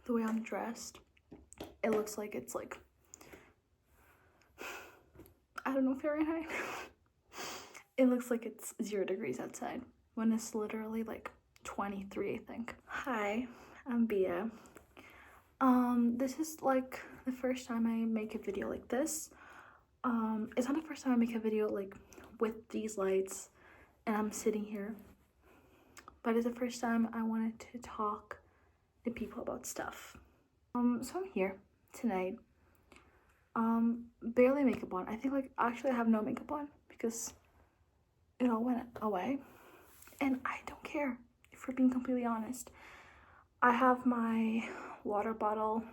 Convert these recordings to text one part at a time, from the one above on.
the way I'm dressed, it looks like it's like, I don't know, Fahrenheit. It looks like it's 0 degrees outside when it's literally like 23, I think. Hi, I'm Bia. This is like the first time I make a video like this. It's not the first time I make a video like with these lights and I'm sitting here, but it's the first time I wanted to talk to people about stuff. So I'm here tonight. Barely makeup on. I think like actually I have no makeup on because it all went away, and I don't care, if we're being completely honest. I have my water bottle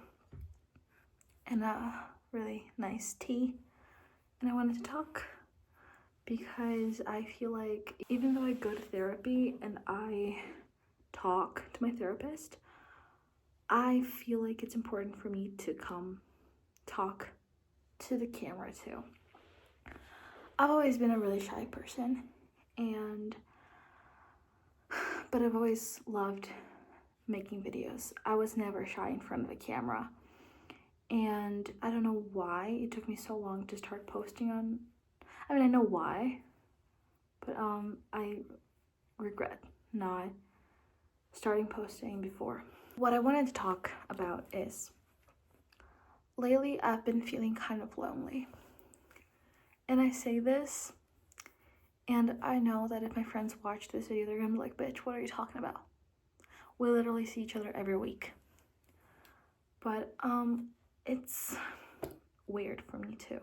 and a really nice tea, and I wanted to talk because I feel like even though I go to therapy and I talk to my therapist, I feel like it's important for me to come talk to the camera too. I've always been a really shy person, but I've always loved making videos. I was never shy in front of a camera, and I don't know why it took me so long to start posting on. I mean, I know why, but I regret not starting posting before. What I wanted to talk about is lately I've been feeling kind of lonely, and I say this, and I know that if my friends watch this video, they're gonna be like, bitch, what are you talking about? We literally see each other every week. But it's weird for me too.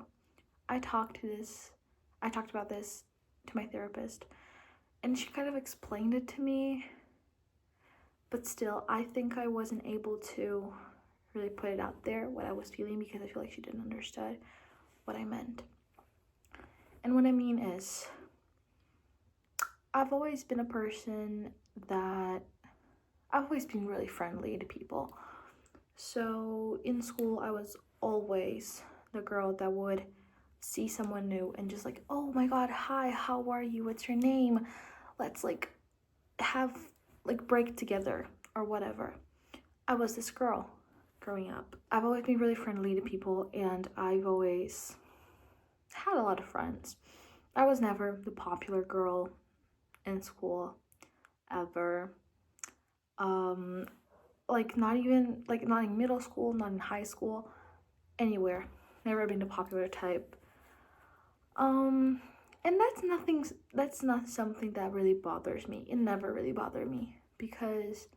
I talked about this to my therapist, and she kind of explained it to me, but still I think I wasn't able to really put it out there what I was feeling because I feel like she didn't understand what I meant. And what I mean is, I've always been a person that I've always been really friendly to people. So in school, I was always the girl that would see someone new and just like, oh my god, hi, how are you? What's your name? Let's like have like break together or whatever. I was this girl growing up. I've always been really friendly to people, and I've always had a lot of friends. I was never the popular girl in school ever. Like not even like not in middle school, not in high school, anywhere. Never been the popular type. And that's not something that really bothers me. It never really bothered me because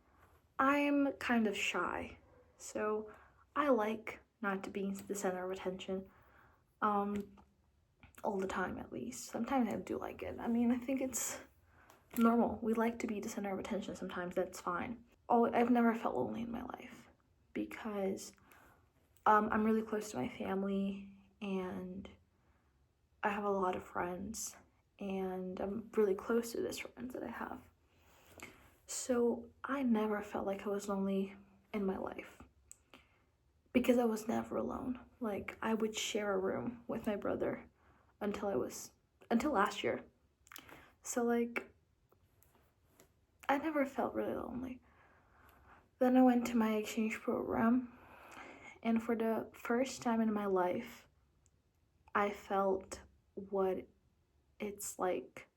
I'm kind of shy. So I like not to be the center of attention. All the time, at least. Sometimes I do like it. I mean, I think it's normal. We like to be the center of attention sometimes. That's fine. I've never felt lonely in my life because I'm really close to my family, and I have a lot of friends, and I'm really close to these friends that I have. So I never felt like I was lonely in my life because I was never alone. Like, I would share a room with my brother until last year. So like, I never felt really lonely. Then I went to my exchange program, and for the first time in my life, I felt what it's like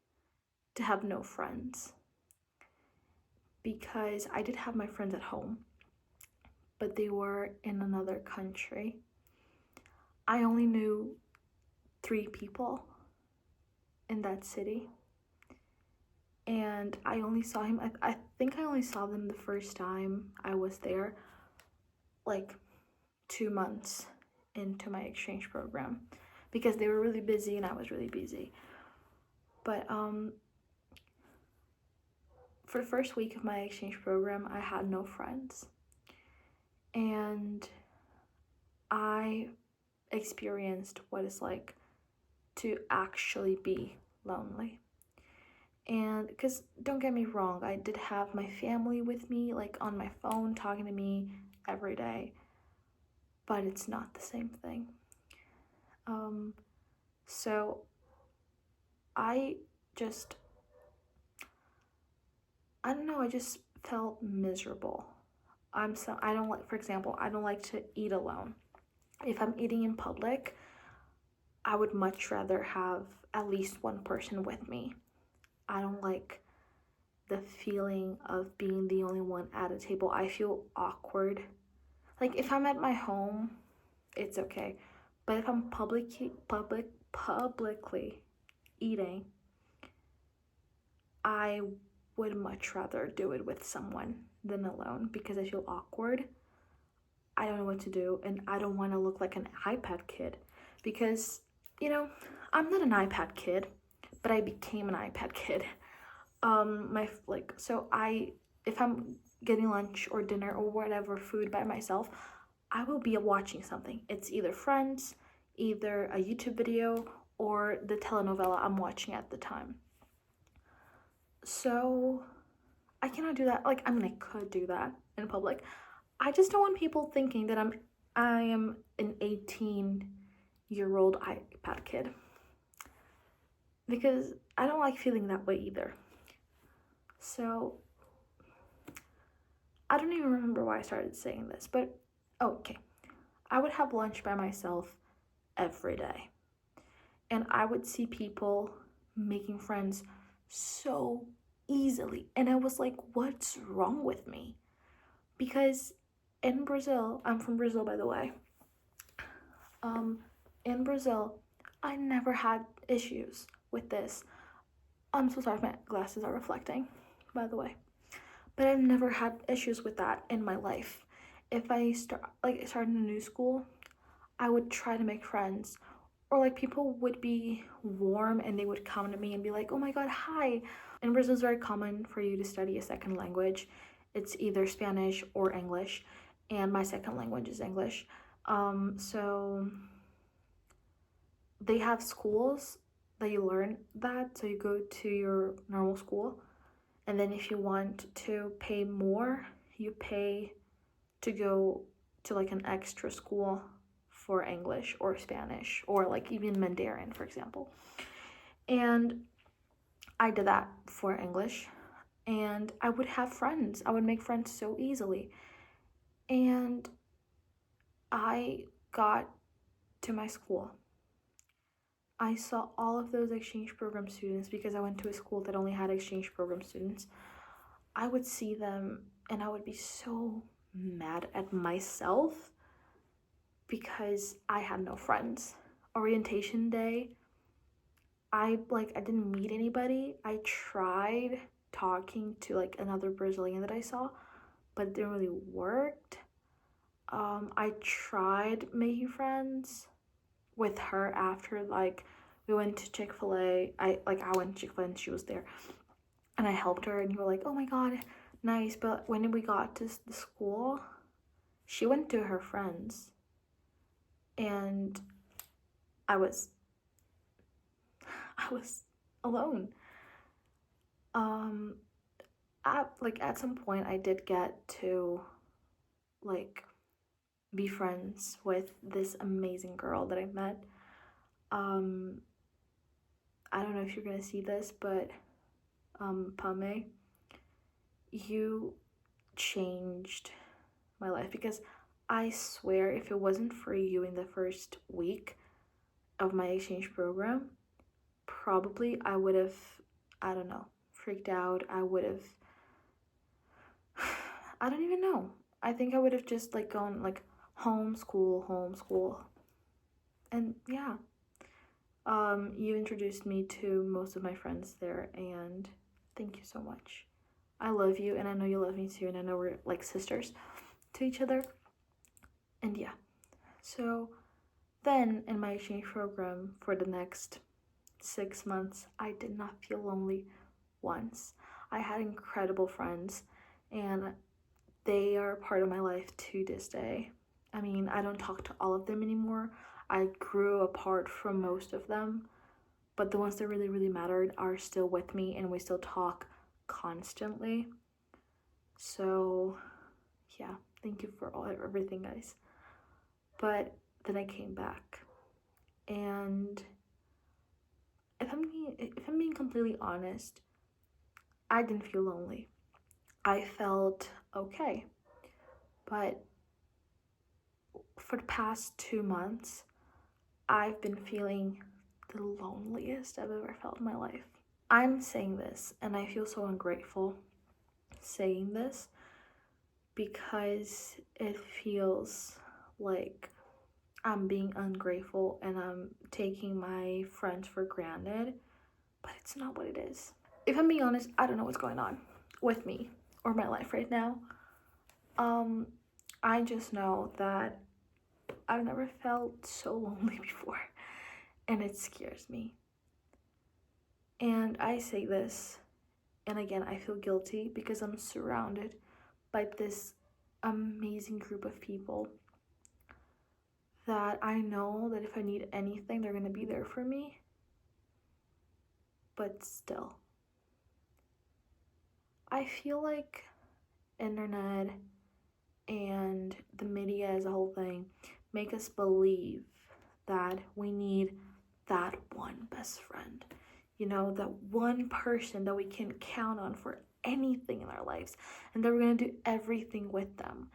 to have no friends. Because I did have my friends at home, but they were in another country. I only knew 3 people in that city, and I only saw him, I think I only saw them the first time I was there, like 2 months into my exchange program, because they were really busy and I was really busy. But for the first week of my exchange program, I had no friends, and I experienced what it's like to actually be lonely. And because don't get me wrong, I did have my family with me, like on my phone, talking to me every day, but it's not the same thing. So I don't know, I just felt miserable. I don't like, for example, I don't like to eat alone. If I'm eating in public, I would much rather have at least one person with me. I don't like the feeling of being the only one at a table. I feel awkward. Like if I'm at my home, it's okay. But if I'm publicly eating, I would much rather do it with someone than alone because I feel awkward. I don't know what to do, and I don't want to look like an iPad kid because, you know, I'm not an iPad kid, but I became an iPad kid. If I'm getting lunch or dinner or whatever food by myself, I will be watching something. It's either Friends, either a YouTube video, or the telenovela I'm watching at the time. So I cannot do that. Like, I mean, I could do that in public. I just don't want people thinking that I am an 18-year-old iPad kid, because I don't like feeling that way either. So I don't even remember why I started saying this, but okay. I would have lunch by myself every day, and I would see people making friends so easily, and I was like, what's wrong with me? Because in Brazil, I'm from Brazil, by the way. In Brazil, I never had issues with this. I'm so sorry if my glasses are reflecting, by the way. But I've never had issues with that in my life. If I started in a new school, I would try to make friends. Or like people would be warm and they would come to me and be like, oh my god, hi. In Brazil, it's very common for you to study a second language. It's either Spanish or English, and my second language is English. So they have schools that you learn that. So you go to your normal school, and then if you want to pay more, you pay to go to like an extra school for English or Spanish, or like even Mandarin, for example. And I did that for English, and I would have friends. I would make friends so easily. And I got to my school. I saw all of those exchange program students because I went to a school that only had exchange program students. I would see them and I would be so mad at myself because I had no friends. Orientation day, I didn't meet anybody. I tried talking to like another Brazilian that I saw, but it didn't really work. I tried making friends with her after we went to Chick-fil-A. I went to Chick-fil-A and she was there, and I helped her, and you were like, oh my god, nice. But when we got to the school, she went to her friends, and I was alone. At some point I did get to be friends with this amazing girl that I met. I don't know if you're gonna see this, but Pame, you changed my life, because I swear if it wasn't for you in the first week of my exchange program, probably I would have, I don't know, freaked out. I don't even know. I think I would have just gone homeschool. And yeah. You introduced me to most of my friends there, and thank you so much. I love you, and I know you love me too, and I know we're like sisters to each other. And yeah. So then in my exchange program for the next 6 months, I did not feel lonely once. I had incredible friends, and they are part of my life to this day. I mean, I don't talk to all of them anymore. I grew apart from most of them, but the ones that really, really mattered are still with me, and we still talk constantly. So yeah, thank you for everything, guys. But then I came back, and if I'm being completely honest, I didn't feel lonely. I felt okay. but for the past 2 months, I've been feeling the loneliest I've ever felt in my life. I'm saying this, and I feel so ungrateful saying this because it feels like I'm being ungrateful and I'm taking my friends for granted, but it's not what it is. If I'm being honest, I don't know what's going on with me or my life right now. I just know that I've never felt so lonely before, and it scares me. And I say this, and again, I feel guilty because I'm surrounded by this amazing group of people that I know that if I need anything, they're gonna be there for me. But still, I feel like internet and the media as a whole thing make us believe that we need that one best friend, that one person that we can count on for anything in our lives, and that we're gonna do everything with them.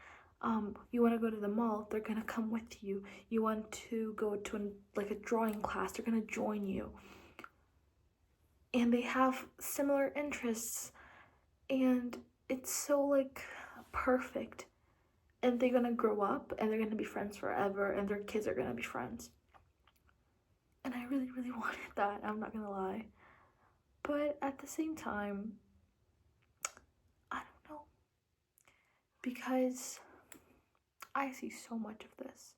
You want to go to the mall, they're gonna come with you. You want to go to a drawing class, they're gonna join you, and they have similar interests, and it's so perfect. And they're gonna grow up and they're gonna be friends forever, and their kids are gonna be friends. And I really, really wanted that, I'm not gonna lie. But at the same time, I don't know. Because I see so much of this.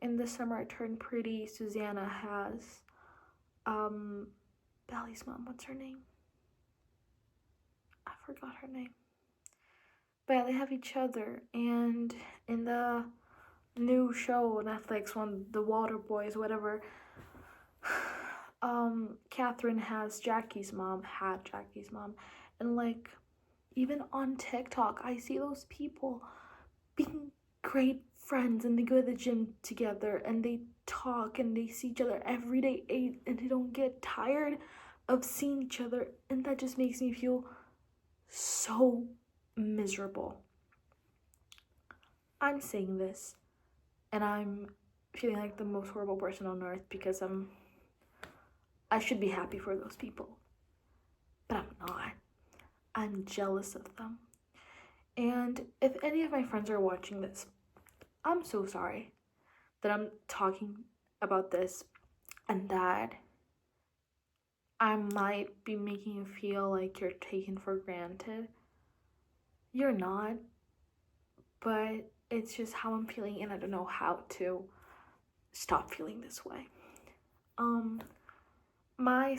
In the summer I turned pretty, Susanna has, Bally's mom, what's her name? I forgot her name. But yeah, they have each other, and in the new show Netflix one, The Water Boys, whatever, Catherine has Jackie's mom, and even on TikTok, I see those people being great friends, and they go to the gym together, and they talk, and they see each other every day, and they don't get tired of seeing each other, and that just makes me feel so miserable. I'm saying this, and I'm feeling like the most horrible person on earth because I should be happy for those people, but I'm not. I'm jealous of them. And if any of my friends are watching this, I'm so sorry that I'm talking about this and that I might be making you feel like you're taken for granted. You're not, but it's just how I'm feeling, and I don't know how to stop feeling this way. My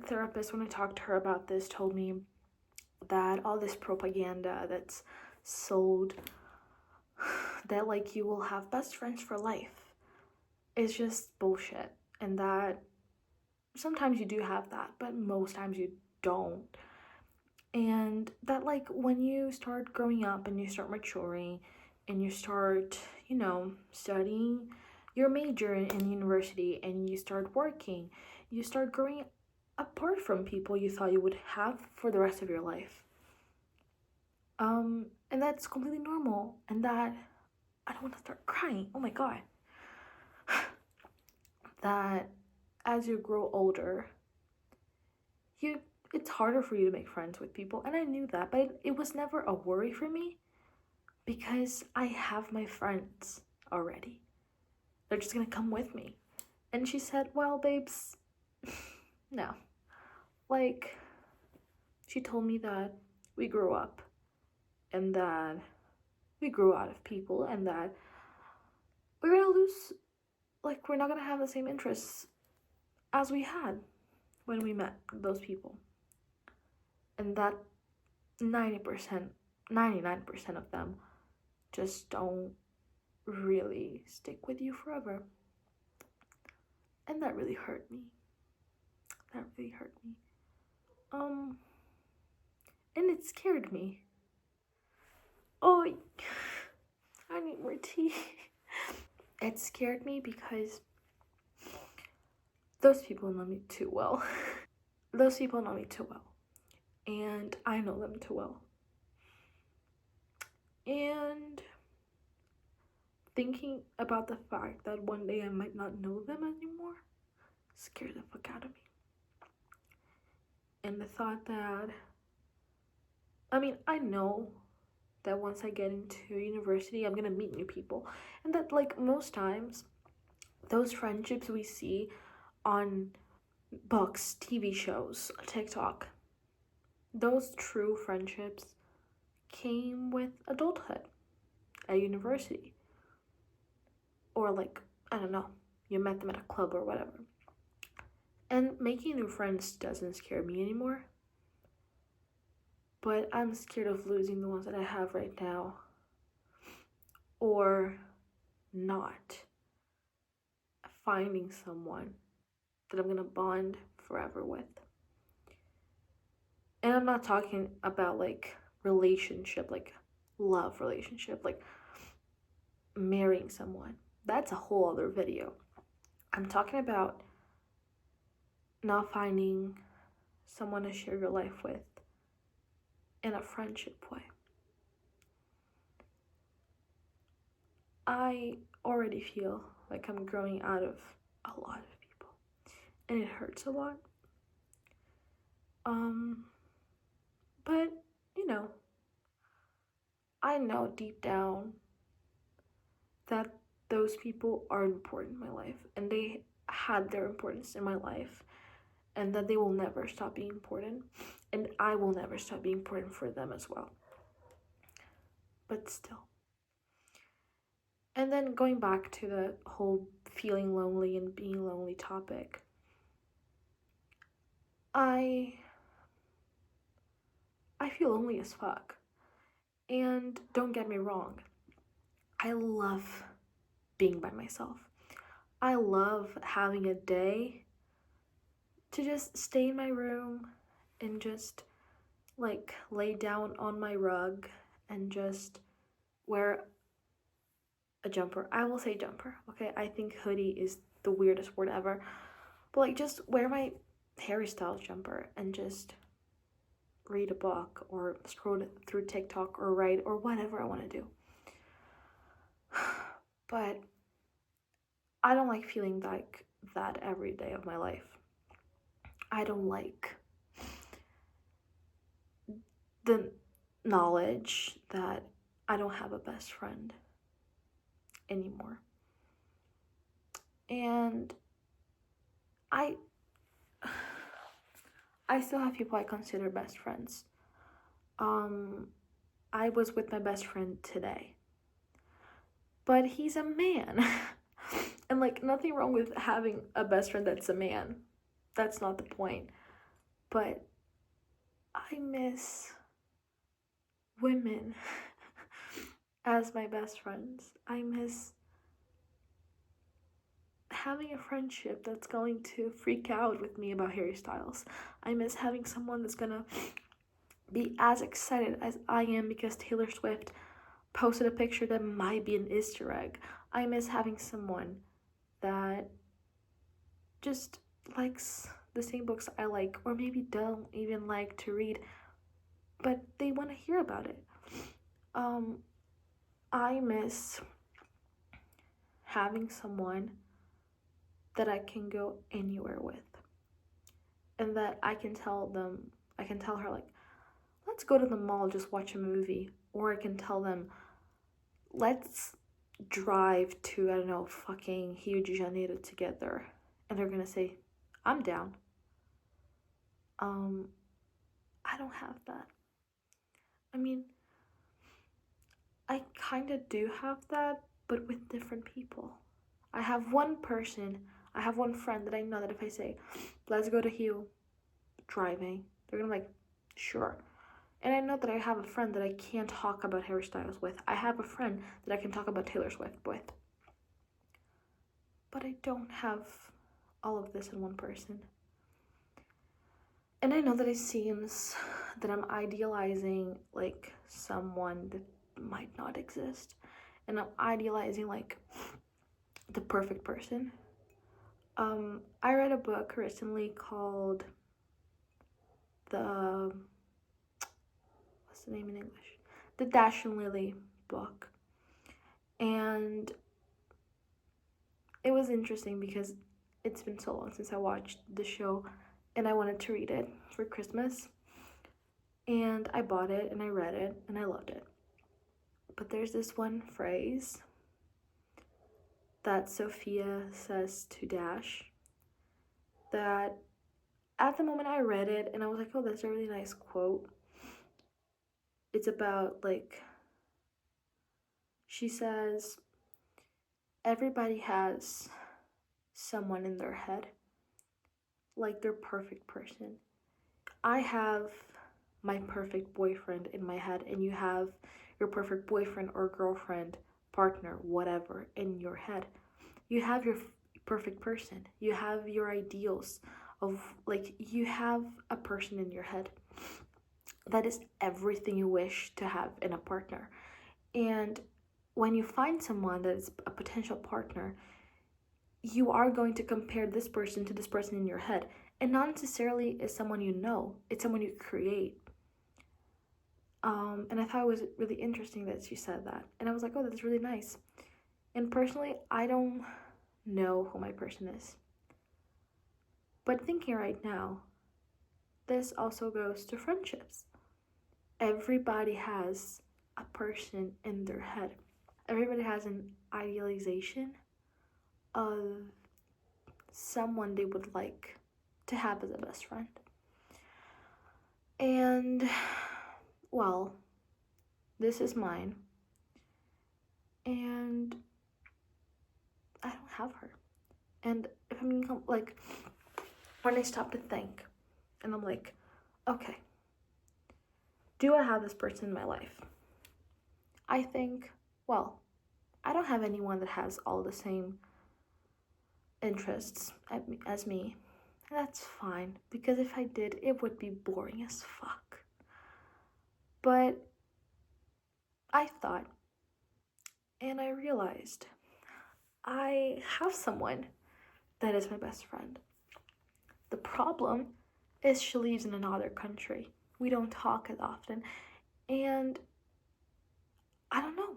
therapist, when I talked to her about this, told me that all this propaganda that's sold, that you will have best friends for life, is just bullshit, and that sometimes you do have that, but most times you don't. And that when you start growing up and you start maturing and you start, studying your major in university, and you start working, you start growing apart from people you thought you would have for the rest of your life. And that's completely normal, and that I don't want to start crying. Oh my god. That as you grow older, it's harder for you to make friends with people, and I knew that, but it was never a worry for me because I have my friends already. They're just gonna come with me. And she said, well, babes, no. She told me that we grew up and that we grew out of people, and that we're gonna lose, we're not gonna have the same interests as we had when we met those people. And that 99% of them just don't really stick with you forever. And that really hurt me. And it scared me. Oh, I need more tea. It scared me because those people know me too well. Those people know me too well. And I know them too well. And thinking about the fact that one day I might not know them anymore scared the fuck out of me. And the thought that, I know that once I get into university, I'm gonna meet new people. And that, like, most times, those friendships we see on books, TV shows, TikTok, those true friendships came with adulthood at university. Or, like, I don't know, you met them at a club or whatever. And making new friends doesn't scare me anymore. But I'm scared of losing the ones that I have right now. Or not finding someone that I'm gonna bond forever with. And I'm not talking about like relationship, like love relationship, like marrying someone. That's a whole other video. I'm talking about not finding someone to share your life with in a friendship way. I already feel like I'm growing out of a lot of people, and it hurts a lot. But you know, I know deep down that those people are important in my life, and they had their importance in my life, and that they will never stop being important, and I will never stop being important for them as well. But still. And then going back to the whole feeling lonely and being lonely topic, I feel lonely as fuck. And don't get me wrong, I love being by myself. I love having a day to just stay in my room and just like lay down on my rug and just wear a jumper. I will say jumper, okay? I think hoodie is the weirdest word ever. But like just wear my Harry Styles jumper and just read a book or scroll through TikTok or write or whatever I want to do. But I don't like feeling like that every day of my life. I don't like the knowledge that I don't have a best friend anymore. And I still have people I consider best friends. I was with my best friend today. But he's a man. And like nothing wrong with having a best friend that's a man. That's not the point. But I miss women as my best friends. I miss having a friendship that's going to freak out with me about Harry Styles. I miss having someone that's gonna be as excited as I am because Taylor Swift posted a picture that might be an Easter egg. I miss having someone that just likes the same books I like, or maybe don't even like to read, but they want to hear about it. I miss having someone that I can go anywhere with, and that I can tell her, like, let's go to the mall, just watch a movie. Or I can tell them, let's drive to, I don't know, fucking Rio de Janeiro together. And they're gonna say, I'm down. I don't have that. I kind of do have that, but with different people. I have one friend that I know that if I say, let's go to Rio driving, they're gonna be like, sure. And I know that I have a friend that I can't talk about Harry Styles with. I have a friend that I can talk about Taylor Swift with. But I don't have all of this in one person. And I know that it seems that I'm idealizing like someone that might not exist. And I'm idealizing like the perfect person. I read a book recently called what's the name in English? The Dash and Lily book. And it was interesting because it's been so long since I watched the show and I wanted to read it for Christmas. And I bought it and I read it and I loved it. But there's this one phrase that Sophia says to Dash that at the moment I read it and I was like, oh, that's a really nice quote. It's about, like, she says, everybody has someone in their head, like their perfect person. I have my perfect boyfriend in my head, and you have your perfect boyfriend or girlfriend, partner, whatever, in your head. You have your perfect person. You have your ideals of, like, you have a person in your head that is everything you wish to have in a partner. And when you find someone that is a potential partner, you are going to compare this person to this person in your head. And not necessarily is someone you know, it's someone you create. And I thought it was really interesting that she said that. And I was like, oh, that's really nice. And personally, I don't know who my person is. But thinking right now, this also goes to friendships. Everybody has a person in their head. Everybody has an idealization of someone they would like to have as a best friend. And, well, this is mine. And I don't have her. And if I'm like, when I stop to think, and I'm like, okay, do I have this person in my life? I think, well, I don't have anyone that has all the same interests as me. And that's fine, because if I did, it would be boring as fuck. But I thought, and I realized, I have someone that is my best friend. The problem is she lives in another country. We don't talk as often. And I don't know,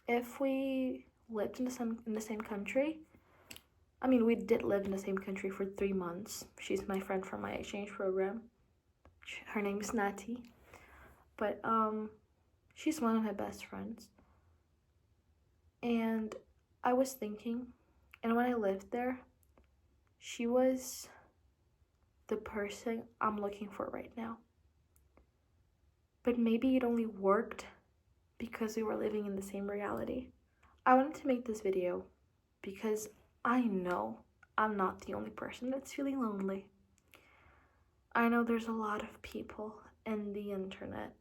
if we lived in the same country, I mean, we did live in the same country for 3 months. She's my friend from my exchange program. Her name is Nati. But she's one of my best friends. And I was thinking, and when I lived there, she was the person I'm looking for right now. But maybe it only worked because we were living in the same reality. I wanted to make this video because I know I'm not the only person that's feeling lonely. I know there's a lot of people in the internet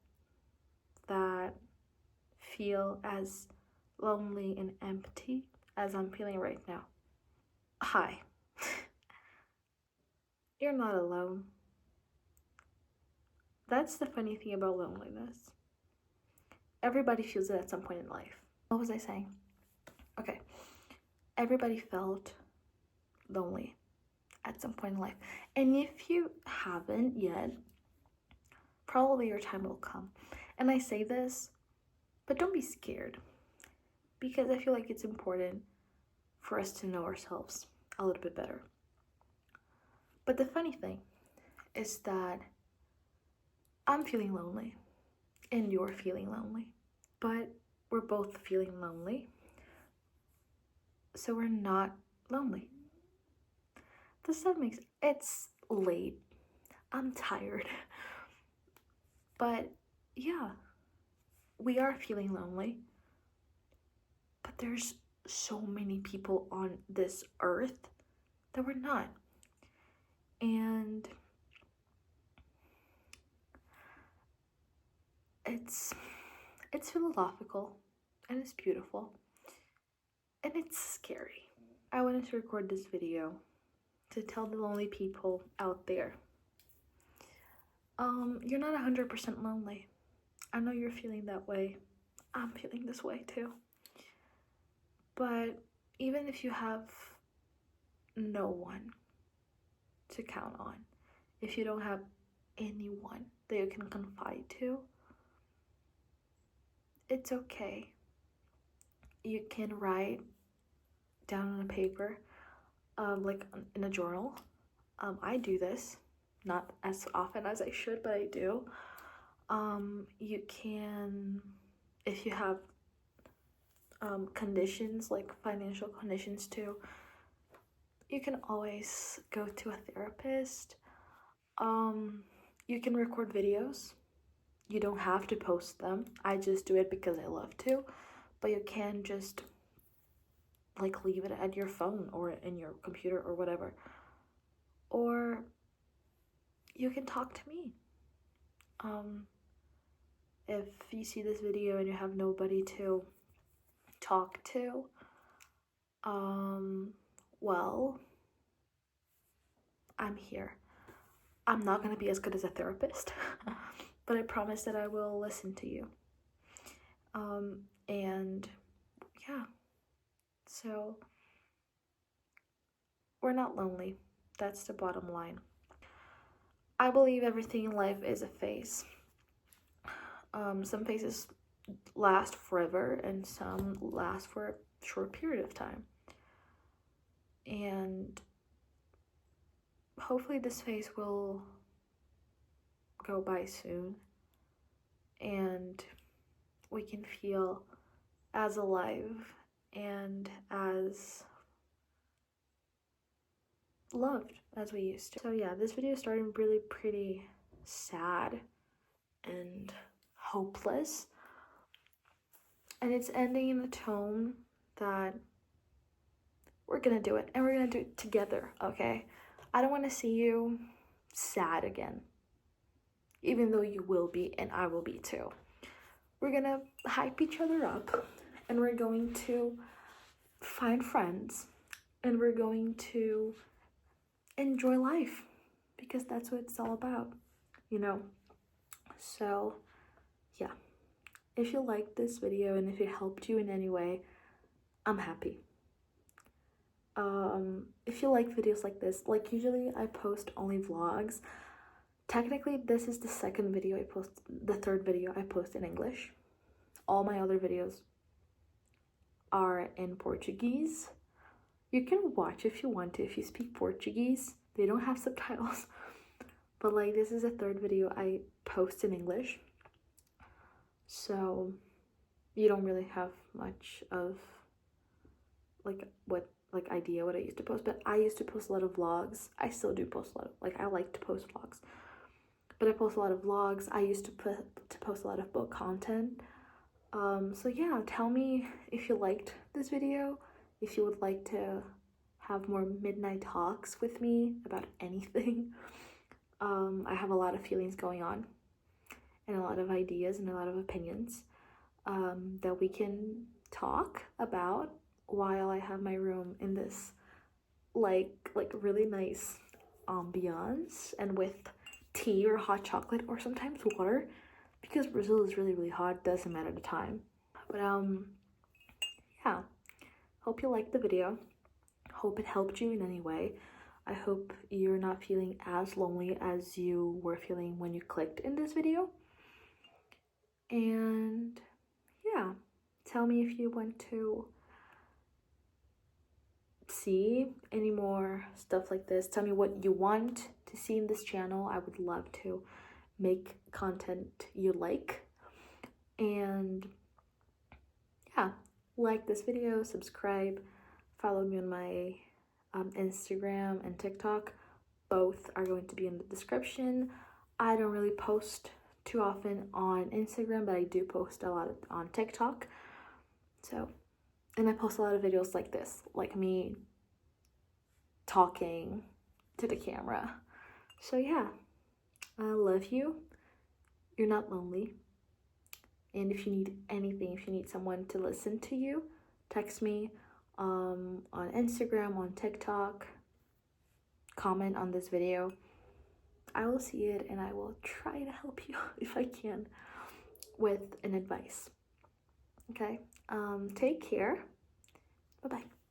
that feel as lonely and empty as I'm feeling right now. Hi. You're not alone. That's the funny thing about loneliness. Everybody feels it at some point in life. What was I saying? Okay. Everybody felt lonely at some point in life. And if you haven't yet, probably your time will come. And I say this, but don't be scared, because I feel like it's important for us to know ourselves a little bit better. But the funny thing is that I'm feeling lonely and you're feeling lonely, but we're both feeling lonely, so we're not lonely. Does that make sense? It's late. I'm tired. But yeah, we are feeling lonely, but there's so many people on this earth that we're not. And it's philosophical, and it's beautiful, and it's scary. I wanted to record this video to tell the lonely people out there, you're not 100% lonely. I know you're feeling that way. I'm feeling this way too. But even if you have no one to count on, if you don't have anyone that you can confide to, it's okay. you can write down on a paper, like in a journal. I do this, not as often as I should, but I do. You can, if you have conditions, like financial conditions too, you can always go to a therapist. You can record videos. You don't have to post them. I just do it because I love to, but you can just like leave it at your phone or in your computer or whatever. Or you can talk to me. If you see this video and you have nobody to talk to, well, I'm here. I'm not gonna be as good as a therapist, but I promise that I will listen to you. And yeah, so we're not lonely. That's the bottom line. I believe everything in life is a phase. Some phases last forever and some last for a short period of time. And hopefully this phase will go by soon and we can feel as alive and as loved as we used to. So yeah, this video started really pretty sad and hopeless, and it's ending in a tone that we're gonna do it, and we're gonna do it together, okay? I don't want to see you sad again, even though you will be and I will be too. We're gonna hype each other up, and we're going to find friends, and we're going to enjoy life, because that's what it's all about, you know? So yeah, if you liked this video and if it helped you in any way, I'm happy. If you like videos like this, like usually I post only vlogs. Technically this is the second video I post, the third video I post in English. All my other videos are in Portuguese. You can watch if you want to, if you speak Portuguese. They don't have subtitles. But like, this is the third video I post in English. So you don't really have much of idea what I used to post, but I used to post a lot of vlogs. I still do post a lot of, I like to post vlogs, but I post a lot of vlogs. I used to post a lot of book content. So yeah, tell me if you liked this video, if you would like to have more midnight talks with me about anything. I have a lot of feelings going on and a lot of ideas and a lot of opinions that we can talk about while I have my room in this like really nice ambiance, and with tea or hot chocolate or sometimes water, because Brazil is really hot, doesn't matter the time. But yeah, hope you liked the video, hope it helped you in any way. I hope you're not feeling as lonely as you were feeling when you clicked in this video. And yeah, tell me if you want to see any more stuff like this. Tell me what you want to see in this channel. I would love to make content you like. And yeah, like this video, subscribe, follow me on my Instagram and TikTok. Both are going to be in the description. I don't really post too often on Instagram, but I do post a lot on TikTok. So, and I post a lot of videos like this, like me talking to the camera. So yeah, I love you. You're not lonely. And if you need anything, if you need someone to listen to you, text me on Instagram, on TikTok, comment on this video. I will see it and I will try to help you if I can with an advice. Okay, take care. Bye-bye.